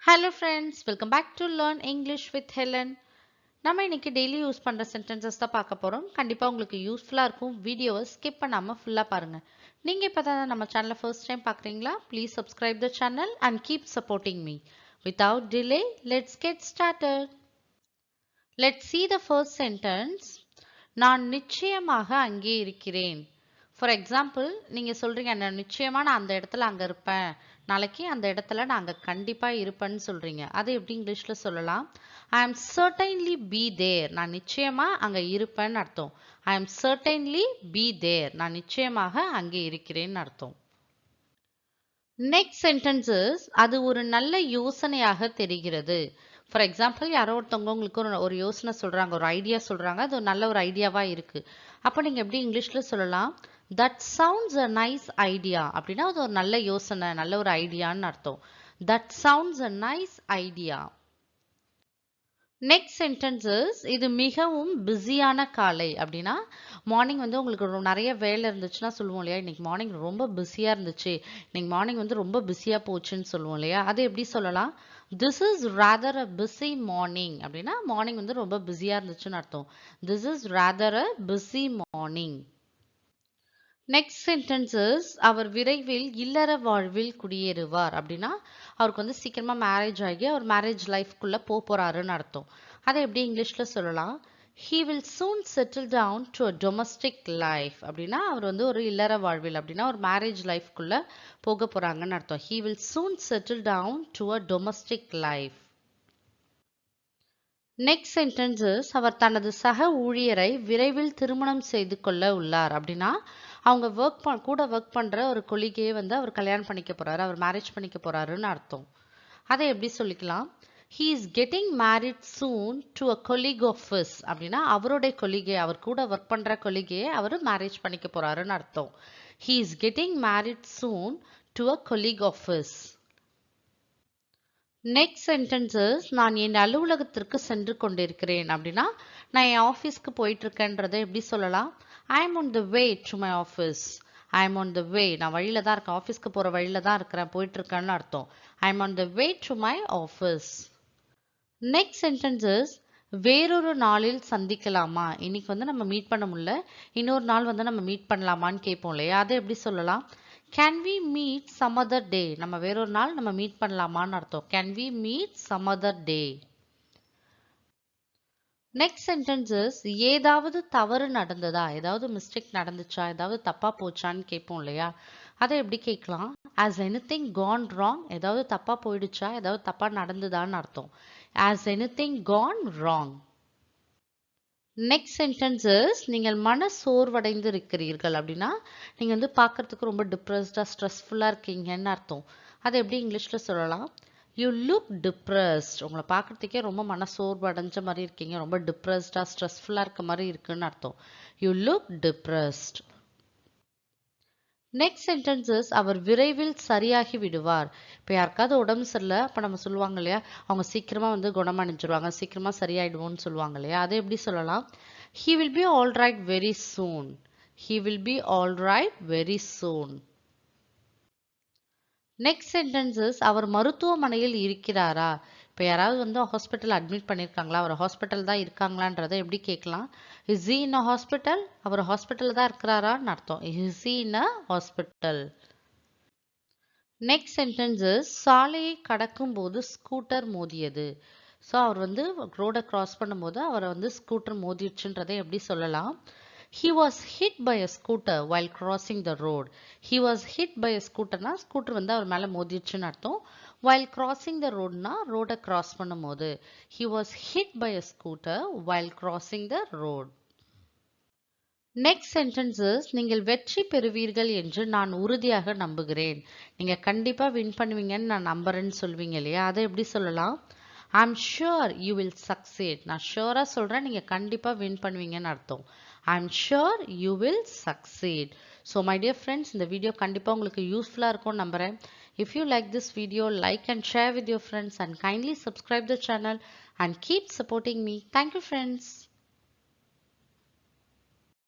Hello friends, welcome back to Learn English with Helen. நம்ம இன்னைக்கு daily use பண்ற sentences தான் பார்க்க போறோம். கண்டிப்பா உங்களுக்கு யூஸ்ஃபுல்லா இருக்கும். வீடியோவை ஸ்கிப் பண்ணாம ஃபுல்லா பாருங்க. நீங்க இப்பதான் நம்ம சேனலை ஃபர்ஸ்ட் டைம் பார்க்கறீங்களா? Please subscribe the channel and keep supporting me. Without delay, let's get started. Let's see the first sentence. நான் நிச்சயமாக அங்கே இருக்கிறேன். ஃபார் எக்ஸாம்பிள் நீங்கள் சொல்கிறீங்க நான் நிச்சயமாக நான் அந்த இடத்துல அங்கே இருப்பேன், நாளைக்கு அந்த இடத்துல நான் அங்கே கண்டிப்பாக இருப்பேன்னு சொல்கிறீங்க. அதை எப்படி இங்கிலீஷில் சொல்லலாம்? ஐ ஆம் சர்டைன்லி பி தேர். நான் நிச்சயமாக அங்கே இருப்பேன்னு அர்த்தம். ஐ ஆம் சர்டைன்லி பி தேர். நான் நிச்சயமாக அங்கே இருக்கிறேன்னு அர்த்தம். நெக்ஸ்ட் சென்டென்சஸ் அது ஒரு நல்ல யோசனையாக தெரிகிறது. ஃபார் எக்ஸாம்பிள் யாரோ ஒருத்தவங்க உங்களுக்கு ஒரு யோசனை சொல்கிறாங்க, ஒரு ஐடியா சொல்கிறாங்க, அது ஒரு நல்ல ஒரு ஐடியாவாக இருக்குது. அப்போ நீங்கள் எப்படி இங்கிலீஷில் சொல்லலாம்? That sounds a nice idea. அப்படின்னா அது ஒரு நல்ல யோசனை, நல்ல ஒரு ஐடியான்னு அர்த்தம். That sounds a nice idea. Next sentences இது மிகவும் பிஸியான காலை. அப்படின்னா மார்னிங் வந்து உங்களுக்கு நிறைய வேலை இருந்துச்சுன்னா சொல்லுவோம் இல்லையா, இன்னைக்கு மார்னிங் ரொம்ப பிஸியாக இருந்துச்சு, இன்னைக்கு மார்னிங் வந்து ரொம்ப பிஸியாக போச்சுன்னு சொல்லுவோம் இல்லையா. அது எப்படி சொல்லலாம்? This is rather a busy morning. அப்படின்னா மார்னிங் வந்து ரொம்ப பிஸியாக இருந்துச்சுன்னு அர்த்தம். This is rather a busy morning. Next sentences அவர் விரைவில் இல்லற வாழ்வில் குடியேறுவார். அப்படின்னா அவருக்கு வந்து சீக்கிரமா மேரேஜ் ஆகி அவர் மேரேஜ் லைஃப்குள்ள போறாருன்னு அர்த்தம். அதை எப்படி இங்கிலீஷ்ல சொல்லலாம்? He will soon settle down to a domestic life. அப்படின்னா அவர் வந்து ஒரு இல்லற வாழ்வில், அப்படின்னா ஒரு மேரேஜ் லைஃப்குள்ள போக போறாங்கன்னு அர்த்தம். He will soon settle down to a domestic life. Next sentences அவர் தனது சக ஊழியரை விரைவில் திருமணம் செய்து கொள்ள உள்ளார். அப்படின்னா அவங்க கூட ஒர்க் பண்ற ஒரு கொலிகையை வந்து அவர் கல்யாணம் பண்ணிக்க போறாரு, அவர் மேரேஜ் பண்ணிக்க போறாருன்னு அர்த்தம். அதை எப்படி சொல்லிக்கலாம்? He is getting married soon to a colleague of his. அப்படின்னா அவருடைய கொலிகை, அவர் கூட ஒர்க் பண்ற கொலிகையை அவர் மேரேஜ் பண்ணிக்க போறாருன்னு அர்த்தம். He is getting married soon to a colleague of his. Next sentences நான் என் அலுவலகத்திற்கு சென்று கொண்டிருக்கிறேன். அப்படின்னா நான் என் ஆஃபீஸ்க்கு போயிட்டு இருக்கேன்றதை எப்படி சொல்லலாம்? I am on the way to my office. I am on the way. நான் வழியில தான் இருக்கேன், ஆஃபீஸ்க்கு போகிற வழியில தான் இருக்கிறேன், போயிட்டு இருக்கேன்னு அர்த்தம். ஐ am on the way to my office. Next sentences வேறொரு நாளில் சந்திக்கலாமா. இன்னைக்கு வந்து நம்ம மீட் பண்ண முடியல, இன்னொரு நாள் வந்து நம்ம மீட் பண்ணலாமான்னு கேட்போம் இல்லையா. அதை எப்படி சொல்லலாம்? Can we meet some other day? நம்ம வேறொரு நாள் நம்ம மீட் பண்ணலாமான்னு அர்த்தம். Can we meet some other day? Next sentences ஏதாவது தவறு நடந்ததா, ஏதாவது மிஸ்டேக் நடந்துச்சா, ஏதாவது தப்பா போச்சான்னு கேட்போம் இல்லையா. அதை எப்படி கேட்கலாம்? Has anything gone wrong? ஏதாவது தப்பா போயிடுச்சா, ஏதாவது தப்பா நடந்ததான்னு அர்த்தம். Has anything gone wrong? Next sentences நீங்கள் மன சோர்வடைந்து இருக்கிறீர்கள். அப்படின்னா நீங்கள் வந்து பார்க்கறதுக்கு ரொம்ப டிப்ரெஸ்டாக ஸ்ட்ரெஸ்ஃபுல்லாக இருக்கீங்கன்னு அர்த்தம். அதை எப்படி இங்கிலீஷில் சொல்லலாம்? You look depressed. உங்களை பார்க்கறதுக்கே ரொம்ப மன சோர்வு அடைஞ்ச மாதிரி இருக்கீங்க, ரொம்ப டிப்ரெஸ்டாக ஸ்ட்ரெஸ்ஃபுல்லாக இருக்க மாதிரி இருக்குன்னு அர்த்தம். You look depressed. Next sentences அவர் விரைவில் சரியாகி விடுவார். இப்போ யாருக்காவது உடம்பு சரியில்லை, அப்போ நம்ம சொல்லுவாங்க இல்லையா, அவங்க சீக்கிரமா வந்து குணமடைஞ்சிருவாங்க, சீக்கிரமா சரியாயிடுவோம்னு சொல்லுவாங்க இல்லையா. அதை எப்படி சொல்லலாம்? He will be all right very soon. He will be all right very soon. Next sentences அவர் மருத்துவமனையில் இருக்கிறாரா. இப்போ யாராவது வந்து ஹாஸ்பிட்டல் அட்மிட் பண்ணியிருக்காங்களா, அவர் ஹாஸ்பிட்டல் தான் இருக்காங்களான்றதை எப்படி கேட்கலாம்? Is he in a hospital? அவர் ஹாஸ்பிட்டல் தான் இருக்கிறாரான்னு அர்த்தம். Is he in a hospital? Next sentences சாலையை கடக்கும் போது ஸ்கூட்டர் மோதியது. ஸோ அவர் வந்து ரோடை கிராஸ் பண்ணும்போது அவரை வந்து ஸ்கூட்டர் மோதிடுச்சுன்றதை எப்படி சொல்லலாம்? He was hit by a scooter while crossing the road. He was hit by a scooter னா ஸ்கூட்டர் வந்து அவர் மேலே மோதிடுச்சுன்னு அர்த்தம். While crossing the road னா ரோடை கிராஸ் பண்ணும்போது. He was hit by a scooter while crossing the road. Next sentences நீங்கள் வெற்றி பெறுவீர்கள் என்று நான் உறுதியாக நம்புகிறேன். நீங்க கண்டிப்பா வின் பண்ணுவீங்கன்னு நான் நம்புறேன்னு சொல்வீங்க இல்லையா. அதை எப்படி சொல்லலாம்? I'm sure you will succeed. நான் ஷூரா சொல்றேன், நீங்க கண்டிப்பா வின் பண்ணுவீங்கன்னு அர்த்தம். I'm sure you will succeed. So my dear friends, இந்த வீடியோ கண்டிப்பா உங்களுக்கு யூஸ்ஃபுல்லா இருக்கும்னு நம்புறேன். If you like this video, like and share with your friends and kindly subscribe the channel and keep supporting me. Thank you friends.